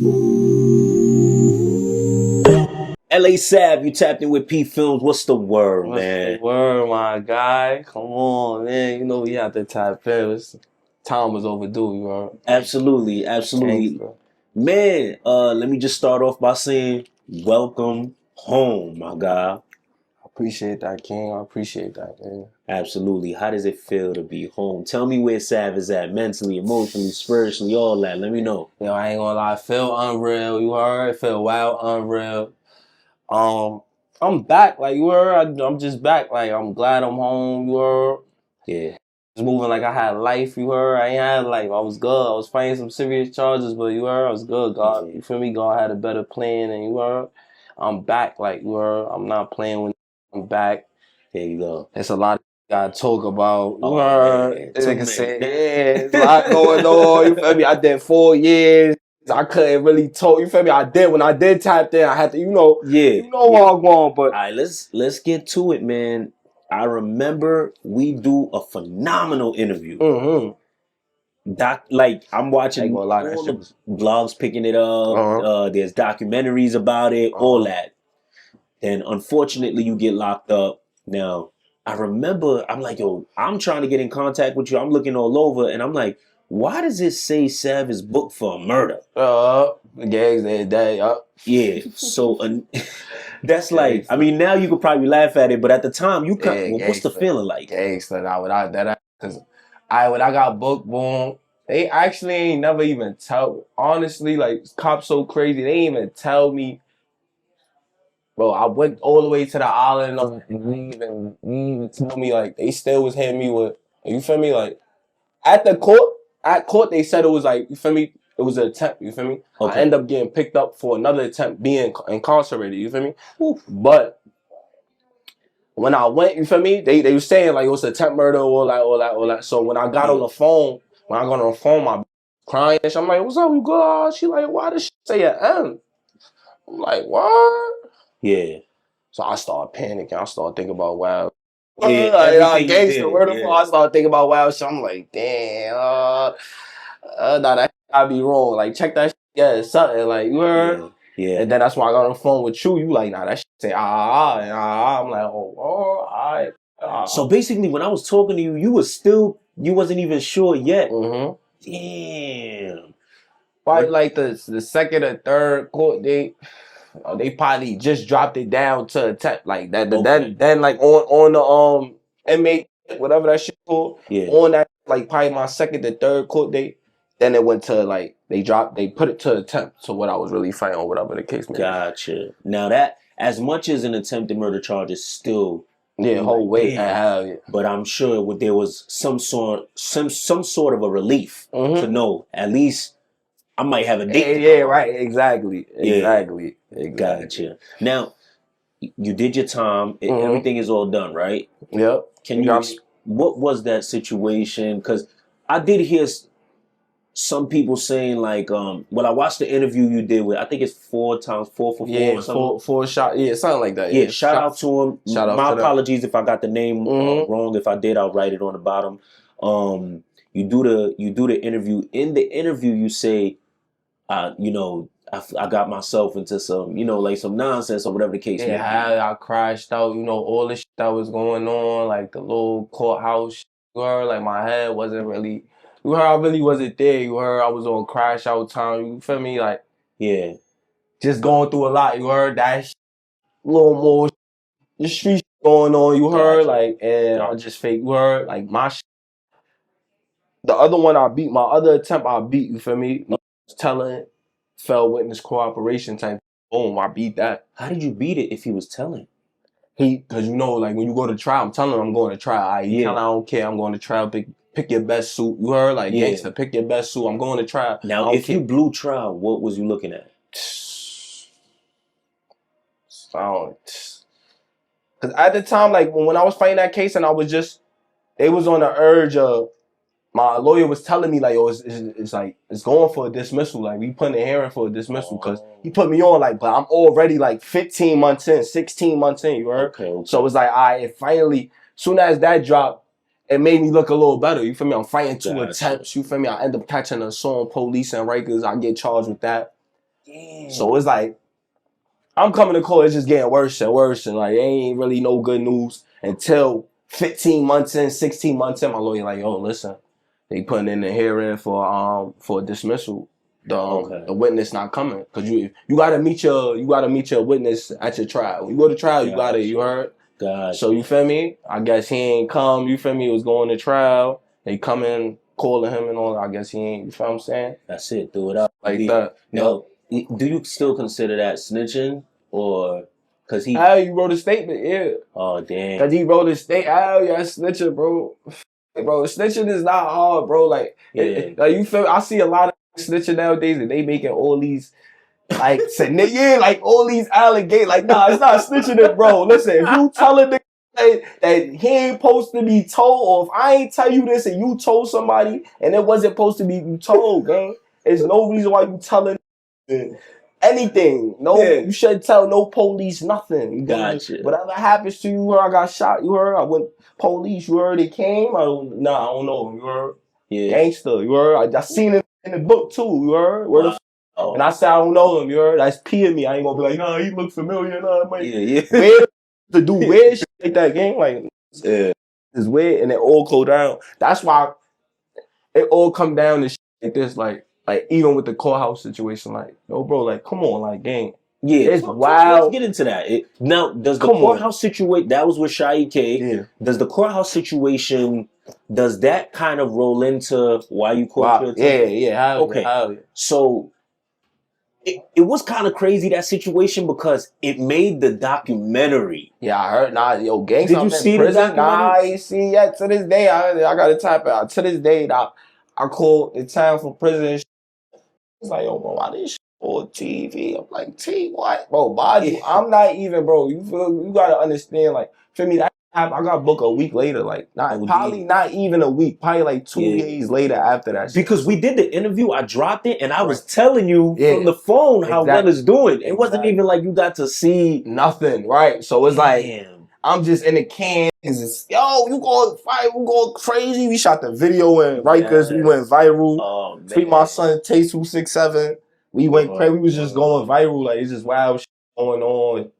LA SAV, you tapped in with PPhilms. What's the word, What's man? the word, my guy? Come on, man. You know we have to tap in. Time was overdue, you know. Absolutely, absolutely. Gangster. Man, let me just start off by saying welcome home, my guy. I appreciate that, King. I appreciate that, man. Absolutely. How does it feel to be home? Tell me where Sav is at, mentally, emotionally, spiritually, all that. Let me know. Yo, I ain't gonna lie. I feel unreal, you heard? I feel wild, unreal. I'm back, like, you heard? I'm just back. Like, I'm glad I'm home, you heard? Yeah. Just moving like I had life, you heard? I ain't had life. I was good. I was fighting some serious charges, but you heard? I was good, God. Yeah. You feel me? God had a better plan, and you heard? I'm back, like, you heard? I'm not playing with. I'm back. There you go. It's a lot gotta talk about. You Oh, heard? man. This Too nigga said, many. yeah, it's a lot going on. You feel me? I did 4 years. I couldn't really talk. You feel me? I did when I did tap in. I had to, Yeah. where I'm going. But All right, let's get to it, man. I remember we do a phenomenal interview. Like I'm I ain't watching gonna lie, that all shit the was. vlogs picking it up. There's documentaries about it, all that. Then unfortunately you get locked up. Now, I remember I'm like, yo, I'm trying to get in contact with you. I'm looking all over and I'm like, why does it say Sav is booked for a murder? The gangs that day, Yeah, so that's like, I Gangster. mean, now you could probably laugh at it, but at the time, Yeah, what's the gangster. feeling like? Gangster. Cause when I got booked, boom, they actually ain't never even tell. Honestly, like cops so crazy, they ain't even tell me. Bro, I went all the way to the island and they even tell me like they still was hitting me with. You feel me? Like at court they said it was like, you feel me? It was an attempt. You feel me? I Okay. end up getting picked up for another attempt being incarcerated. You feel me? Oof. But when I went, you feel me? They were saying like it was attempt murder, all that. So when I got on the phone, my crying, and I'm like, "What's up, you good?" She like, "Why did she say an M?" I'm like, "What?" Yeah. So I started panicking. I started thinking about wow. Yeah, everything you Gangster, did. where the fuck? Yeah. I started thinking about wow. So I'm like, damn, nah, that gotta be wrong. Like, check that shit. Yeah, it's something. Like, you heard? Yeah. Yeah. And then that's why I got on the phone with you. You like, nah, that shit say and I'm like, oh, all right. So basically, when I was talking to you, you wasn't even sure yet. Damn. Probably What? like the second or third court date. They probably just dropped it down to attempt like that. Okay. Then like on the inmate, whatever that shit called, Yeah. on that like probably my second to third court date. Then it went to like they put it to attempt to what I was really fighting or whatever the case may be. Gotcha. Now that, as much as an attempted murder charge is still, Yeah, whole like, weight damn. and hell yeah. But I'm sure there was some sort of a relief to know at least I might have a date to Yeah, come right. home. Exactly. Yeah. Exactly. Gotcha. Now, you did your time. Everything is all done, right? Yep. Can you what was that situation? Because I did hear some people saying like, well, I watched the interview you did with, I think it's 4 times 4 for 4 or something. Four shot. Yeah, something like that. Yeah, shout out to him. Shout out My to them. apologies if I got the name wrong. If I did, I'll write it on the bottom. You do the interview. In the interview, you say, I got myself into some, like some nonsense or whatever the case may be. I crashed out. All the shit that was going on, like the little courthouse. Shit, like my head wasn't really. You heard I really wasn't there. You heard I was on crash out time. You feel me? Like Yeah. just going through a lot. You heard that shit, little more the street shit going on. You heard like, and I just fake. You heard like my shit. The other one I beat. My other attempt I beat. You feel me? Telling, fell witness cooperation type. Boom, I beat that. How did you beat it if he was telling? Because like when you go to trial, I'm telling him I'm going to trial. I don't care. I'm going to trial. Pick your best suit. You heard? Like, gangster, pick your best suit. I'm going to trial. Now, if you blew trial, what was you looking at? Because at the time, like when I was fighting that case and they was on the urge of, my lawyer was telling me like, it's like, it's going for a dismissal. Like, we putting a hearing for a dismissal because he put me on like, but I'm already like 15 months in, 16 months in, you heard? Okay. So it's like, it finally, soon as that dropped, it made me look a little better. You feel me? I'm fighting 2 attempts. You feel me? I end up catching a song, police and Rikers. I get charged with that. Damn. So it's like, I'm coming to court, it's just getting worse and worse, and like, it ain't really no good news until 15 months in, 16 months in, my lawyer like, yo, listen, they putting in the hearing for dismissal. The witness not coming, cause you gotta meet your witness at your trial. When you go to trial, you heard. So you feel me? I guess he ain't come. You feel me? He was going to trial. They come in calling him and all. I guess he ain't. You feel what I'm saying? That's it. Throw it up like that. Now, do you still consider that snitching, or cause he? You wrote a statement, yeah. Oh damn. Cause he wrote a statement. Yeah, snitching, bro. Bro, snitching is not hard, bro. Like, like you feel. I see a lot of snitching nowadays, and they making all these. Like, like all these allegations. Like, nah, it's not snitching it, bro. Listen, if you telling the that he ain't supposed to be told, or if I ain't tell you this and you told somebody and it wasn't supposed to be you told, gang, there's no reason why you telling anything. No, you shouldn't tell no police nothing. Gotcha. Whatever happens to you, I got shot. You heard? I went police. You heard? They came. I don't know. You heard? Yeah. Gangster. You heard? I seen it in the book too. You heard? Where the and I said, I don't know him, you heard? That's P me. I ain't gonna be like, nah, he look familiar. Nah, weird to do weird shit like that, gang. Like, it's weird, and it all go down. That's why it all come down to shit like this, like even with the Courthouse situation, like, yo, bro, like, come on, like, gang. Yeah, it's wild. Let's get into that. Now, does the Courthouse situation, that was with Sha EK, does the Courthouse situation, does that kind of roll into why you caught your attention? Yeah. Okay. So, it was kind of crazy, that situation, because it made the documentary. Yeah, I heard. Nah, yo, gang. Did you see the documentary? Nah, I ain't seen yet. To this day, I gotta type it out. To this day, I called the time for prison. It's like, yo, bro, why this shit on TV? I'm like, what? Bro, body. I'm not even, bro. You gotta understand, like, for me, I got booked a week later, like probably not even a week, probably like 2 days later after that. Because we did the interview, I dropped it, and I was telling you from the phone how well it's doing. It wasn't even like you got to see nothing, right? So it's like I'm just in the can. Yo, you going fight? We going crazy? We shot the video in Rikers. We went viral. Free my son, Taste 267. We went crazy. We was just going viral. Like, it's just wild shit going on.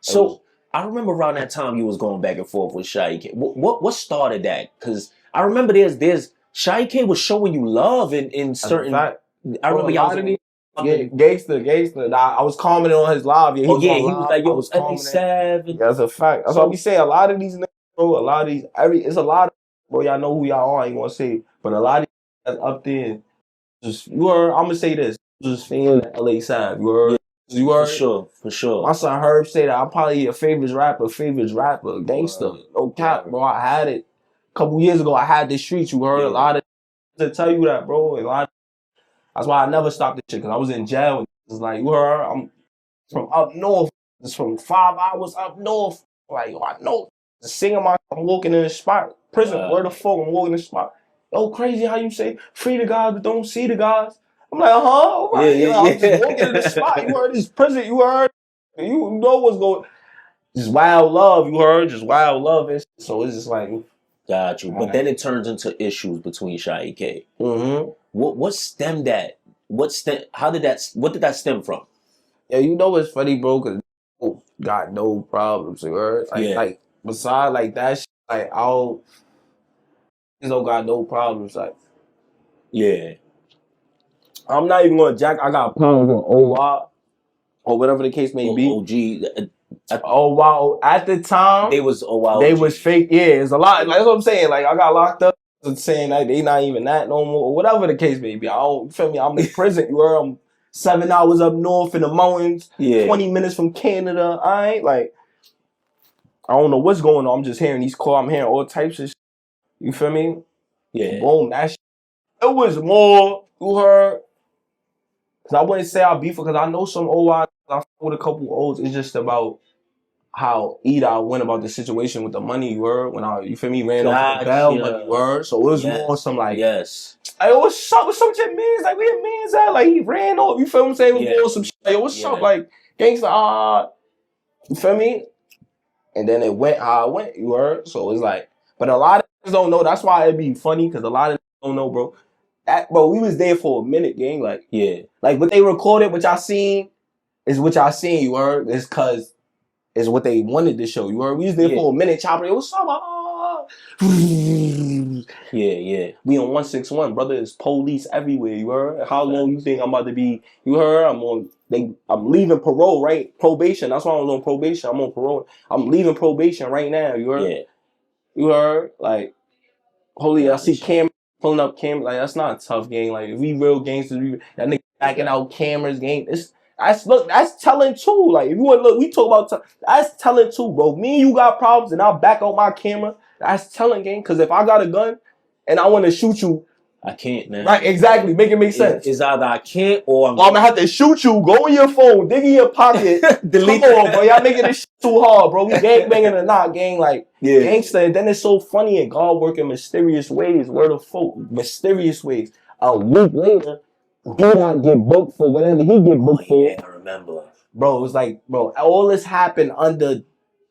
So. I remember around that time you was going back and forth with Sha EK. What started that? Because I remember there's Sha EK was showing you love in certain. I remember y'all. Gangster. I was commenting on his live. Yeah, he was like, yo, SAV. Yeah, that's a fact. That's what we say. A lot of these niggas, bro. A lot of these, it's a lot of, bro. Y'all know who y'all are. I ain't gonna say, but a lot of these up there, just I'm gonna say this, just feeling the LA side. You heard. You heard? For sure. My son Herb say that I'm probably your favorite rapper, gangster. No cap, bro. I had it a couple years ago. I had the streets. You heard a lot of to tell you that, bro. That's why I never stopped this shit, because I was in jail. It's like, you heard? I'm from up north. It's from 5 hours up north. Like, yo, I know. Singing I'm walking in the spot. Prison. Where the fuck I'm walking in the spot? Yo, crazy how you say free the guys but don't see the guys. I'm like, I'm just walking in the spot. You heard this prison, you heard? You know what's going. Just wild love, you heard? Just wild love. So it's just like. Got you. But then it turns into issues between Sha EK. What stemmed that? What did that stem from? Yeah, you know what's funny, bro? Because got no problems, you heard? Like, besides like that shit, like, don't got no problems, like. Yeah. I'm not even gonna jack. I got problems with OY or whatever the case may be. OY at the time they was OY. They was fake. Yeah, it's a lot. Like, that's what I'm saying. Like, I got locked up saying that they not even that no more or whatever the case may be. I don't, you feel me? I'm in prison. You heard? I'm 7 hours up north in the mountains. 20 minutes from Canada. I ain't like. I don't know what's going on. I'm just hearing these calls. I'm hearing all types of shit. You feel me? Yeah. Boom. That shit. It was more. You heard? Cause I wouldn't say I beef because I know some OI. I with a couple O's. It's just about how I went about the situation with the money. You heard? When you feel me, ran off the bail money. Word. So it was more some like like, what's up with some shit means? Like, where means at? Like, he ran off. You feel me? Saying it was more some shit. Like, what's up? Like, gangsta. You feel me? And then it went how it went. You heard? So it's like, but a lot of niggas don't know. That's why it'd be funny, because a lot of niggas don't know, bro. bro, we was there for a minute, gang. Like, yeah, like what they recorded, what y'all seen, is what y'all seen. You heard? It's cause it's what they wanted to show. You heard? We was there for a minute, chopping. It was so. Yeah. We on 161, brother. There's police everywhere. You heard? How long you think I'm about to be? You heard? I'm leaving parole, right? Probation. That's why I was on probation. I'm on parole. I'm leaving probation right now. You heard? Yeah. You heard? Like, holy, I see cameras pulling up cameras. Like, that's not a tough game. Like, if we real gangsters, that nigga backing out cameras, game. That's telling too. Like, if you want to look, we talk about that's telling too, bro. Me and you got problems, and I'll back out my camera. That's telling, game. Because if I got a gun and I want to shoot you, I can't, man. Right, exactly. Make it make sense. It's either I can't or I'm gonna have to shoot you. Go in your phone, dig in your pocket. Delete. Come on, bro. Y'all making this shit too hard, bro. We gang banging or not, gang. Like, gangster. And then it's so funny, and God work in mysterious ways. Word of folk, mysterious ways. A week later, Bdot get booked for whatever he get booked for. Yeah, I remember. Bro, it was like, bro, all this happened under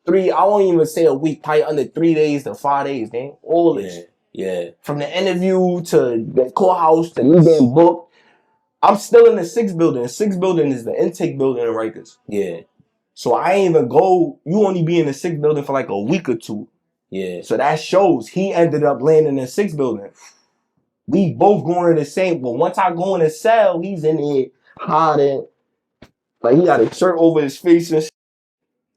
I won't even say a week, probably under 3 days to 5 days, gang. All this. Yeah. From the interview to the courthouse to me getting booked. I'm still in the 6th building. The 6th building is the intake building in Rikers. Yeah. So I ain't even go. You only be in the 6th building for like a week or two. Yeah. So that shows he ended up landing in the 6th building. We both going to the same. But once I go in the cell, he's in there hiding. Like he got a shirt over his face and shit.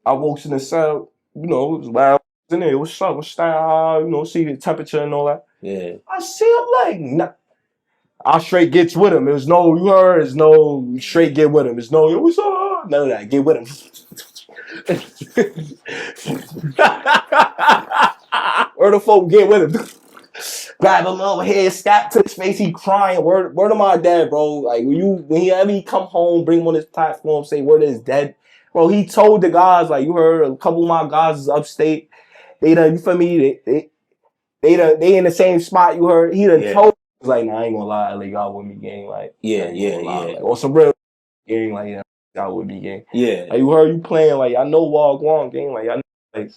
I walks in the cell. You know, it was loud in there. What's up? What's that? You know, see the temperature and all that. Yeah. I see him like, nah. I straight gets with him. There's no, you heard, there's no straight get with him. There's no, yo, what's up? None of that. Get with him. Where the folk get with him? Grab him over here, snap to his face, he crying. Word to my dad, bro. Like when he come home, bring him on his platform, say word is dead. Bro, he told the guys, like you heard, a couple of my guys is upstate. They done, you feel me? They in the same spot, you heard. He done told like, nah, I ain't gonna lie, like y'all with me, gang. Like, yeah. Like, on some real gang, like, yeah, y'all with me, gang. Yeah. Like, you heard you playing, like, I know Wall Guan, gang. Like, I know, like,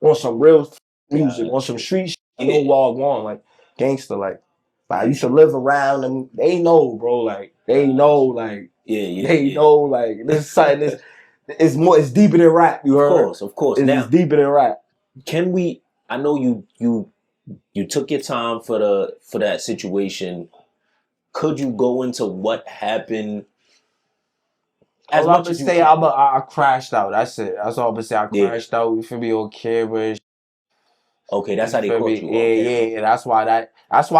on some real music, on some street shit, I know Wall Guan, like, gangster, like, I used to live around them. They know, bro, like, they know, like, they know, like, this is something, it's deeper than rap, you heard? Of course. It's deeper than rap. Can we, I know you took your time for that situation. Could you go into what happened? As I would say, I crashed out. That's it. That's all I would say. I crashed out. You feel me? On camera. Okay, that's how they caught you. Yeah. That's why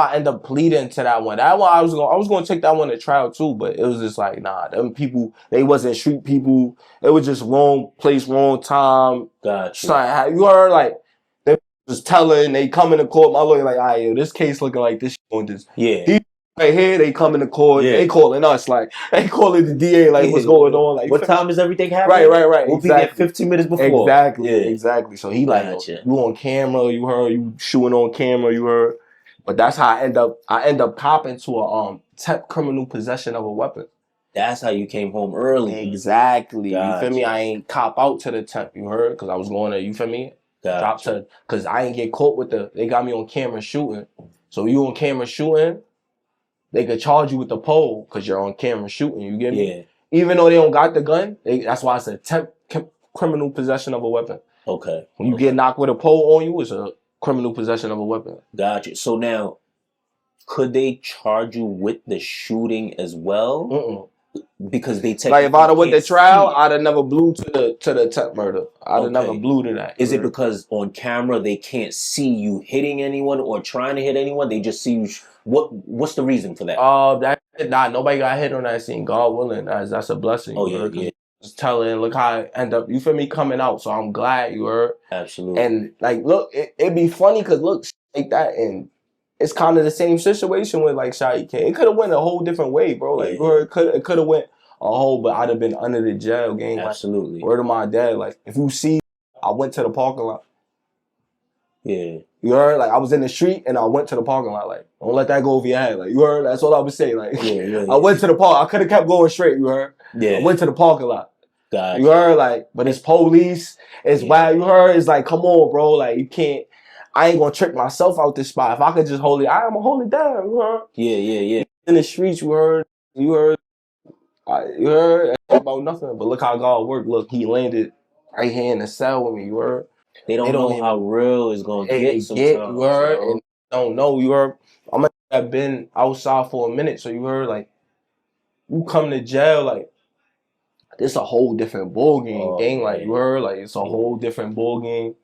I end up pleading to that one. That one I was gonna take that one to trial too, but it was just like, nah, them people, they wasn't street people. It was just wrong place, wrong time. Gotcha. You heard like they was telling, they come into court. My lawyer like, all right, yo, this case looking like this. Yeah. Right here, they come into court. They calling us like they calling the DA like what's going on? Like what time is everything happening? Right. We'll be there 15 minutes before. Exactly. So he like, you on camera, you heard, you shooting on camera, you heard. But that's how I end up copping to a temp criminal possession of a weapon. That's how you came home early. Exactly. Gotcha. You feel me? I ain't cop out to the temp, you heard? Because I was going to, you feel me? Drop to, because I ain't get caught with they got me on camera shooting. So you on camera shooting, they could charge you with the pole because you're on camera shooting. You get me? Yeah. Even though they don't got the gun, that's why it's a criminal possession of a weapon. Okay. When you get knocked with a pole on you, it's a criminal possession of a weapon. Gotcha. So now, could they charge you with the shooting as well? Because they take. Like if I'd have went to trial, I'd have never blew to the temp murder. I'd have never blew to that. Is it because on camera they can't see you hitting anyone or trying to hit anyone? They just see you. What's the reason for that? Nobody got hit on that scene. God willing, that's a blessing. Oh yeah. Just telling, look how I end up. You feel me coming out? So I'm glad you heard. Absolutely. And like, look, it'd be funny because look like that, and it's kind of the same situation with like Sha EK. It could have went a whole different way, bro. Like, it could have went a whole, but I'd have been under the jail game. Absolutely. Like, word of my dad. Like, if you see, I went to the parking lot. Yeah. You heard? Like, I was in the street and I went to the parking lot. Like, don't let that go over your head. Like, you heard? That's what I would say. Like, I went to the park. I could have kept going straight. You heard? Yeah. I went to the parking lot. Gotcha. You heard? Like, but it's police. It's wild. You heard? It's like, come on, bro. Like, you can't. I ain't gonna trick myself out this spot. If I could just hold it, I'm gonna hold it down. You heard? Yeah. In the streets, you heard. You heard about nothing. But look how God worked. Look, he landed right here in the cell with me. You heard? They don't know how real it's gonna get sometimes. You heard? And don't know. You heard? I might have been outside for a minute, so you heard, like, you come to jail, like, it's a whole different ball game, gang. Like, you heard? Like, it's a whole different ball game.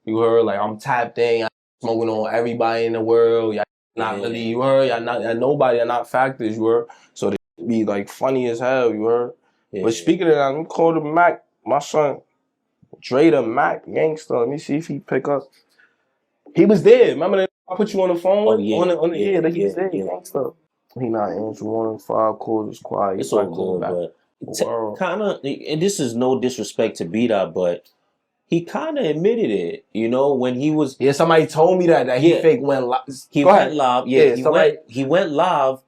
You heard? Like, I'm tapped in. I'm smoking on everybody in the world. Y'all not really, you heard? Y'all nobody, y'all not factors, you heard? So they be, like, funny as hell, you heard? Yeah. But speaking of that, I'm calling the Mac, my son, Dre the Mac gangster. Let me see if he pick up. He was there. Remember that I put you on the phone? Oh, yeah. On the air, that he was there, gangster. He not answering 1 in 5 calls. It's quiet. It's all good, but kind of, and this is no disrespect to Bdot, but he kind of admitted it, you know, when he was. Yeah, somebody told me that he fake went live. He went live. Yeah, he went live,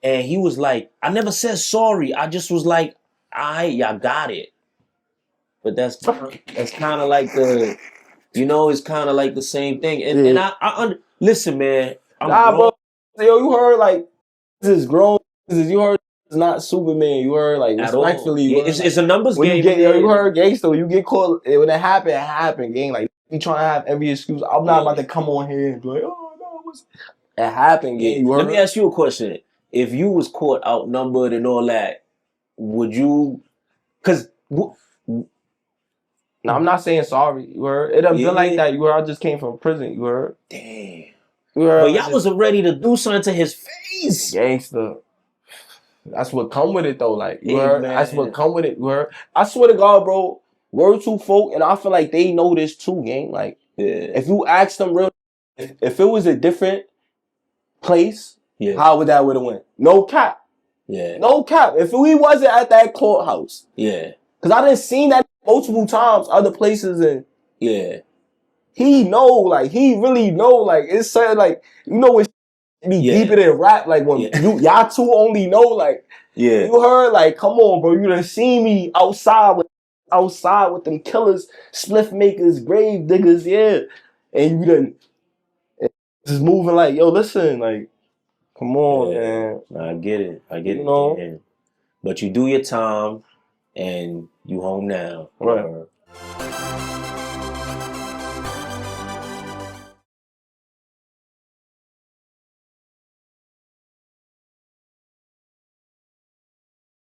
and he was like, "I never said sorry. I just was like, y'all got it." But that's kind of like the, you know, it's kind of like the same thing. And I listen, man. Bro. Yo, you heard, like, this is grown. You heard. It's not Superman. You heard, like, respectfully. It's a numbers game. You heard, gangster. You get caught. When it happened, gang. Like, you trying to have every excuse. I'm not about to come on here and be like, oh no, it happened, gang. Let me ask you a question. If you was caught outnumbered and all that, would you? Cause no, I'm not saying sorry. You heard? It done been like that. You heard? I just came from prison. You heard? Damn. But y'all was ready to do something to his face, gangster. That's what come with it though, like, you heard? That's what come with it, you heard? I swear to God, bro, word to folk, and I feel like they know this too, gang. Like, if you ask them real, if it was a different place, how would that would have went? No cap. Yeah. No cap. If we wasn't at that courthouse. Yeah. Cause I done seen that multiple times, other places, and he know, like, he really know, like, it's certain, like, you know what be deeper than rap, like, when y'all two only know, like, you heard, like, come on, bro, you done seen me outside with them killers, spliff makers, grave diggers, and you done just moving like, yo, listen, like, come on, man. I get it, you know? Man. But you do your time, and you home now, right?